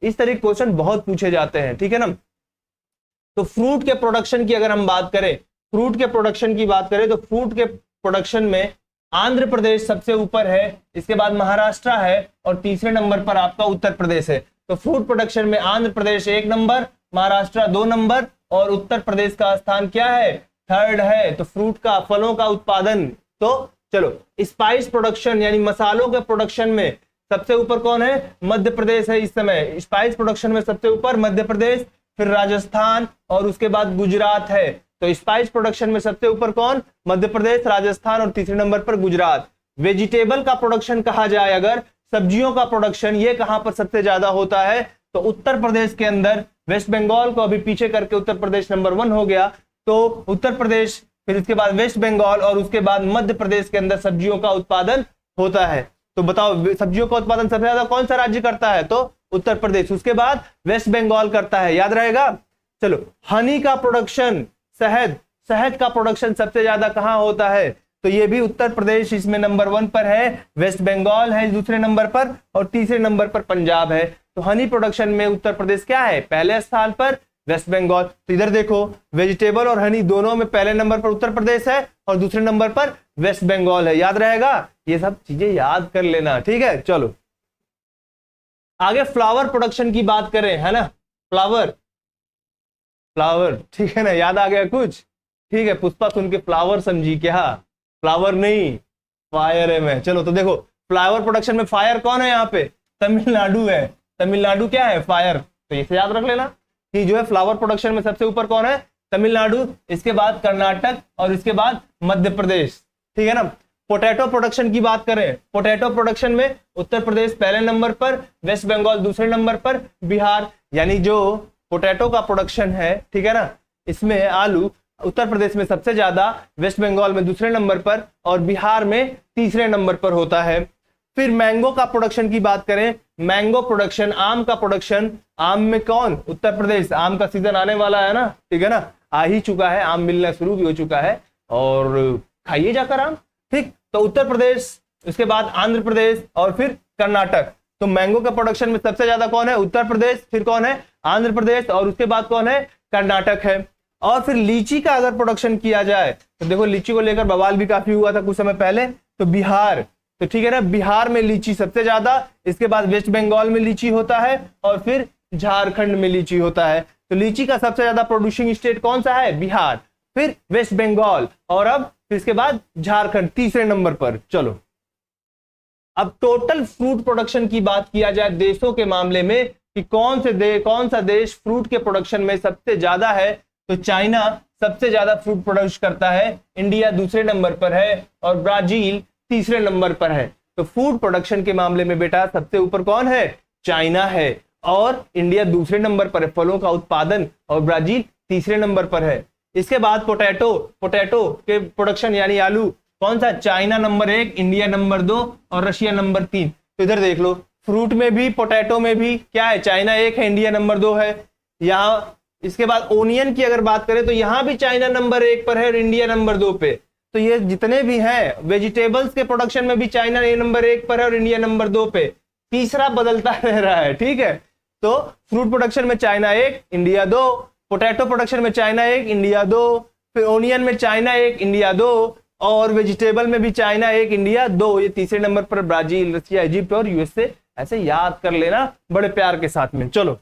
इस तरह के क्वेश्चन बहुत पूछे जाते हैं, ठीक है ना। तो फ्रूट के प्रोडक्शन की अगर हम बात करें, फ्रूट के प्रोडक्शन की बात करें तो फ्रूट के प्रोडक्शन में आंध्र प्रदेश सबसे ऊपर है, इसके बाद महाराष्ट्र है और तीसरे नंबर पर आपका उत्तर प्रदेश है। तो फ्रूट प्रोडक्शन में आंध्र प्रदेश 1 नंबर, महाराष्ट्र 2 नंबर और उत्तर प्रदेश का स्थान क्या है, 3rd है। तो फ्रूट का, फलों का उत्पादन। तो चलो स्पाइस प्रोडक्शन यानी मसालों के प्रोडक्शन में सबसे ऊपर कौन है, मध्य प्रदेश है। इस समय स्पाइस प्रोडक्शन में सबसे ऊपर मध्य प्रदेश, फिर राजस्थान और उसके बाद गुजरात है। तो स्पाइस प्रोडक्शन में सबसे ऊपर कौन, मध्य प्रदेश, राजस्थान और तीसरे नंबर पर गुजरात। वेजिटेबल का प्रोडक्शन कहा जाए, अगर सब्जियों का प्रोडक्शन, ये कहां पर सबसे ज्यादा होता है, तो उत्तर प्रदेश के अंदर। वेस्ट बंगाल को अभी पीछे करके उत्तर प्रदेश नंबर 1 हो गया। तो उत्तर प्रदेश, फिर इसके बाद वेस्ट बंगाल और उसके बाद मध्य प्रदेश के अंदर सब्जियों का उत्पादन होता है। तो बताओ सब्जियों का उत्पादन सबसे ज्यादा कौन सा राज्य करता है, तो उत्तर प्रदेश, उसके बाद वेस्ट बंगाल करता है, याद रहेगा। चलो हनी का प्रोडक्शन, शहद का प्रोडक्शन सबसे ज्यादा कहां होता है, तो ये भी उत्तर प्रदेश इसमें नंबर 1 पर है, वेस्ट बंगाल है दूसरे नंबर पर और तीसरे नंबर पर पंजाब है। तो हनी प्रोडक्शन में उत्तर प्रदेश क्या है, पहले स्थान पर, वेस्ट बंगाल। तो इधर देखो वेजिटेबल और हनी दोनों में पहले नंबर पर उत्तर प्रदेश है और दूसरे नंबर पर वेस्ट बंगाल है, याद रहेगा। ये सब चीजें याद कर लेना, ठीक है। चलो आगे फ्लावर प्रोडक्शन की बात करें, है ना, फ्लावर, ठीक है ना, याद आ गया कुछ, ठीक है। पुष्पा सुन के फ्लावर समझी क्या, फ्लावर नहीं फायर है मैं। चलो तो देखो फ्लावर प्रोडक्शन में फायर कौन है, यहाँ पे तमिलनाडु है। तमिलनाडु क्या है, फायर। तो इसे याद रख लेना कि जो है फ्लावर प्रोडक्शन में सबसे ऊपर कौन है, तमिलनाडु, इसके बाद कर्नाटक और इसके बाद मध्य प्रदेश, ठीक है ना। पोटैटो प्रोडक्शन की बात करें, पोटैटो प्रोडक्शन में उत्तर प्रदेश पहले नंबर पर, वेस्ट बंगाल दूसरे नंबर पर, बिहार, यानी जो पोटैटो का प्रोडक्शन है, ठीक है ना, इसमें आलू उत्तर प्रदेश में सबसे ज्यादा, वेस्ट बंगाल में दूसरे नंबर पर और बिहार में तीसरे नंबर पर होता है। फिर मैंगो का प्रोडक्शन की बात करें, मैंगो प्रोडक्शन, आम का प्रोडक्शन, आम में कौन, उत्तर प्रदेश। आम का सीजन आने वाला है ना, ठीक है ना, आ ही चुका है, आम मिलना शुरू भी हो चुका है और खाइए जाकर आम, ठीक। तो उत्तर प्रदेश, उसके बाद आंध्र प्रदेश और फिर कर्नाटक। तो मैंगो का प्रोडक्शन में सबसे ज्यादा कौन है, उत्तर प्रदेश, फिर कौन है, आंध्र प्रदेश और उसके बाद कौन है, कर्नाटक है। और फिर लीची का अगर प्रोडक्शन किया जाए तो देखो लीची को लेकर बवाल भी काफी हुआ था कुछ समय पहले। तो बिहार, तो ठीक है ना, बिहार में लीची सबसे ज्यादा, इसके बाद वेस्ट बंगाल में लीची होता है और फिर झारखंड में लीची होता है। तो लीची का सबसे ज्यादा प्रोड्यूसिंग स्टेट कौन सा है, बिहार, फिर वेस्ट बंगाल और अब इसके बाद झारखंड तीसरे नंबर पर। चलो अब टोटल फ्रूट प्रोडक्शन की बात किया जाए देशों के मामले में कि कौन सा देश फ्रूट के प्रोडक्शन में सबसे ज्यादा है, तो चाइना सबसे ज्यादा फ्रूट प्रोड्यूस करता है, इंडिया दूसरे नंबर पर है और ब्राजील तीसरे नंबर पर है। तो फूड प्रोडक्शन के मामले में बेटा सबसे ऊपर कौन है, चाइना है और इंडिया दूसरे नंबर पर है फलों का उत्पादन और ब्राजील तीसरे नंबर पर है। इसके बाद पोटैटो के प्रोडक्शन यानी आलू कौन सा, चाइना नंबर 1, इंडिया नंबर 2 और रशिया नंबर 3। तो इधर देख लो फ्रूट में भी पोटैटो में भी क्या है, चाइना 1 है, इंडिया नंबर 2 है। यहाँ इसके बाद ओनियन की अगर बात करें तो यहाँ भी चाइना नंबर 1 पर है और इंडिया नंबर 2 पे। तो ये जितने भी हैं वेजिटेबल्स के प्रोडक्शन में भी चाइना नंबर 1 पर है और इंडिया नंबर 2 पे, तीसरा बदलता रह रहा है, ठीक है। तो फ्रूट प्रोडक्शन में चाइना 1, इंडिया 2, पोटैटो प्रोडक्शन में चाइना 1, इंडिया 2, फिर ओनियन में चाइना 1, इंडिया 2 और वेजिटेबल में भी चाइना 1, इंडिया 2। ये तीसरे नंबर पर ब्राजील, रशिया, इजिप्ट और यूएसए। ऐसे याद कर लेना बड़े प्यार के साथ में। चलो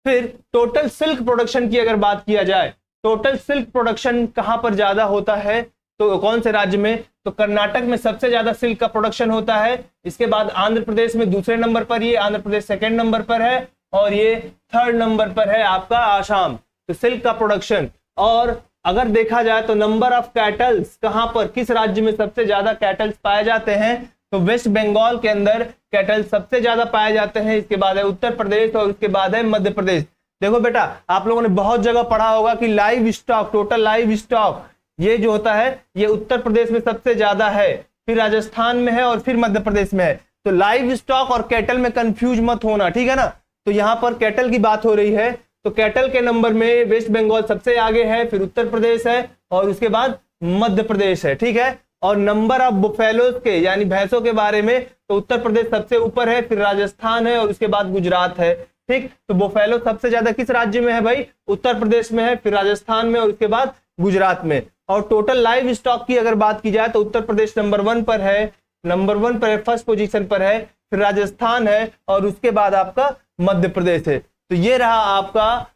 फिर टोटल सिल्क प्रोडक्शन की अगर बात किया जाए, टोटल सिल्क प्रोडक्शन कहां पर ज्यादा होता है, तो कौन से राज्य में, तो कर्नाटक में सबसे ज्यादा सिल्क का प्रोडक्शन होता है। इसके बाद आंध्र प्रदेश में दूसरे नंबर पर, ये आंध्र प्रदेश सेकंड नंबर पर है और ये थर्ड नंबर पर है आपका आसाम। तो सिल्क का प्रोडक्शन। और अगर देखा जाए तो नंबर ऑफ कैटल्स कहां पर, किस राज्य में सबसे ज्यादा कैटल्स पाए जाते हैं, तो वेस्ट बंगाल के अंदर कैटल सबसे ज्यादा पाए जाते हैं। इसके बाद है उत्तर प्रदेश और उसके बाद है मध्य प्रदेश। देखो बेटा आप लोगों ने बहुत जगह पढ़ा होगा कि live stock, total live stock ये जो होता है ये उत्तर प्रदेश में सबसे ज्यादा है, फिर राजस्थान में है और फिर मध्य प्रदेश में है। तो लाइव स्टॉक और कैटल में कंफ्यूज मत होना, ठीक है ना। तो यहाँ पर कैटल की बात हो रही है, तो कैटल के नंबर में वेस्ट बंगाल सबसे आगे है, फिर उत्तर प्रदेश है और उसके बाद मध्य प्रदेश है, ठीक है। और नंबर ऑफ बुफेलोज के यानी भैंसों के बारे में तो उत्तर प्रदेश सबसे ऊपर है, फिर राजस्थान है और उसके बाद गुजरात है। ठीक, तो बुफेलो सबसे ज्यादा किस राज्य में है भाई? उत्तर प्रदेश में है, फिर राजस्थान में और उसके बाद गुजरात में। और टोटल लाइव स्टॉक की अगर बात की जाए तो उत्तर प्रदेश नंबर 1 पर है, फर्स्ट पोजीशन पर है, फिर राजस्थान है और उसके बाद आपका मध्य प्रदेश है। तो ये रहा आपका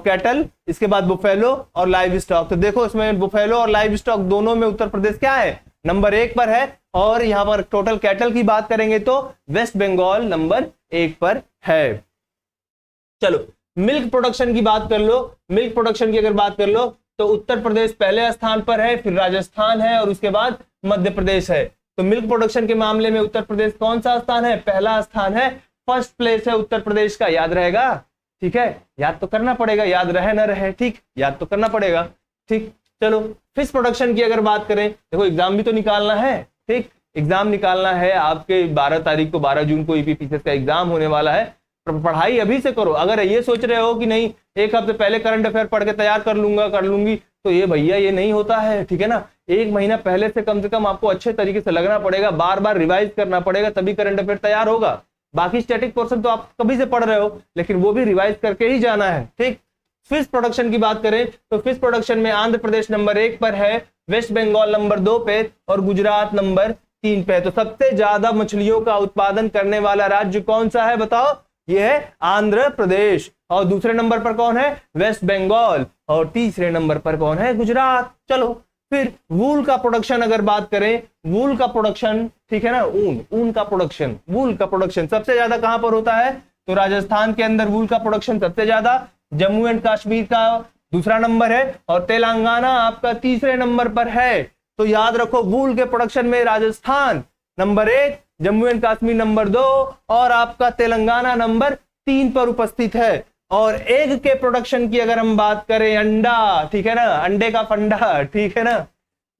कैटल, इसके बाद बुफेलो और लाइव स्टॉक। तो देखो इसमें बुफेलो और लाइव स्टॉक दोनों में उत्तर प्रदेश क्या है? नंबर 1 पर है। और यहां पर टोटल कैटल की बात करेंगे तो वेस्ट बंगाल नंबर 1 पर है। चलो मिल्क प्रोडक्शन की बात कर लो। मिल्क प्रोडक्शन की अगर बात कर लो तो उत्तर प्रदेश पहले स्थान पर है, फिर राजस्थान है और उसके बाद मध्य प्रदेश है। तो मिल्क प्रोडक्शन के मामले में उत्तर प्रदेश कौन सा स्थान है? पहला स्थान है, फर्स्ट प्लेस है उत्तर प्रदेश का। याद रहेगा? ठीक है, याद तो करना पड़ेगा, याद रहे ना रहे, ठीक, याद तो करना पड़ेगा। ठीक, चलो फिश प्रोडक्शन की अगर बात करें, देखो एग्जाम भी तो निकालना है। ठीक, एग्जाम निकालना है आपके 12 तारीख को, 12 जून को ईपीपीसीएस का एग्जाम होने वाला है। पढ़ाई अभी से करो। अगर ये सोच रहे हो कि नहीं एक हफ्ते पहले करंट अफेयर पढ़ के तैयार कर लूंगा, कर लूंगी, तो ये भैया ये नहीं होता है। ठीक है ना, 1 महीना पहले से कम आपको अच्छे तरीके से लगना पड़ेगा, बार बार रिवाइज करना पड़ेगा, तभी करंट अफेयर तैयार होगा। बाकी स्टैटिक पोर्शन तो आप कभी से पढ़ रहे हो, लेकिन वो भी रिवाइज करके ही जाना है। ठीक, फिश प्रोडक्शन की बात करें तो फिश प्रोडक्शन में आंध्र प्रदेश नंबर 1 पर है, वेस्ट बंगाल नंबर 2 पे और गुजरात नंबर 3 पे। तो सबसे ज्यादा मछलियों का उत्पादन करने वाला राज्य कौन सा है बताओ? यह है आंध्र प्रदेश। और दूसरे नंबर पर कौन है? वेस्ट बंगाल। और तीसरे नंबर पर कौन है? गुजरात। चलो फिर वूल का प्रोडक्शन अगर बात करें, वूल का प्रोडक्शन, ठीक है ना, ऊन का प्रोडक्शन, वूल का प्रोडक्शन सबसे ज्यादा कहां पर होता है? तो राजस्थान के अंदर वूल का प्रोडक्शन सबसे ज्यादा, जम्मू एंड कश्मीर का दूसरा नंबर है और तेलंगाना आपका तीसरे नंबर पर है। तो याद रखो वूल के प्रोडक्शन में Rajasthan number 1, Jammu and Kashmir number 2 और आपका तेलंगाना नंबर 3 पर उपस्थित है। और एग के प्रोडक्शन की अगर हम बात करें, अंडा, ठीक है ना, अंडे का फंडा, ठीक है ना,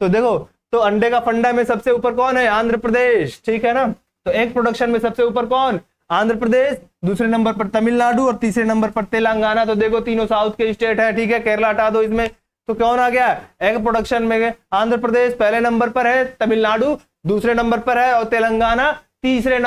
तो देखो तो अंडे का फंडा में सबसे ऊपर कौन है? आंध्र प्रदेश। ठीक है ना, तो एग प्रोडक्शन में सबसे ऊपर कौन? आंध्र प्रदेश, दूसरे नंबर पर तमिलनाडु और तीसरे नंबर पर तेलंगाना। तो देखो तीनों साउथ के स्टेट है। ठीक है, केरला हटा दो इसमें, तो कौन आ गया? एग प्रोडक्शन में आंध्र प्रदेश पहले नंबर पर है, तमिलनाडु दूसरे नंबर पर है और तेलंगाना तीसरे नंबर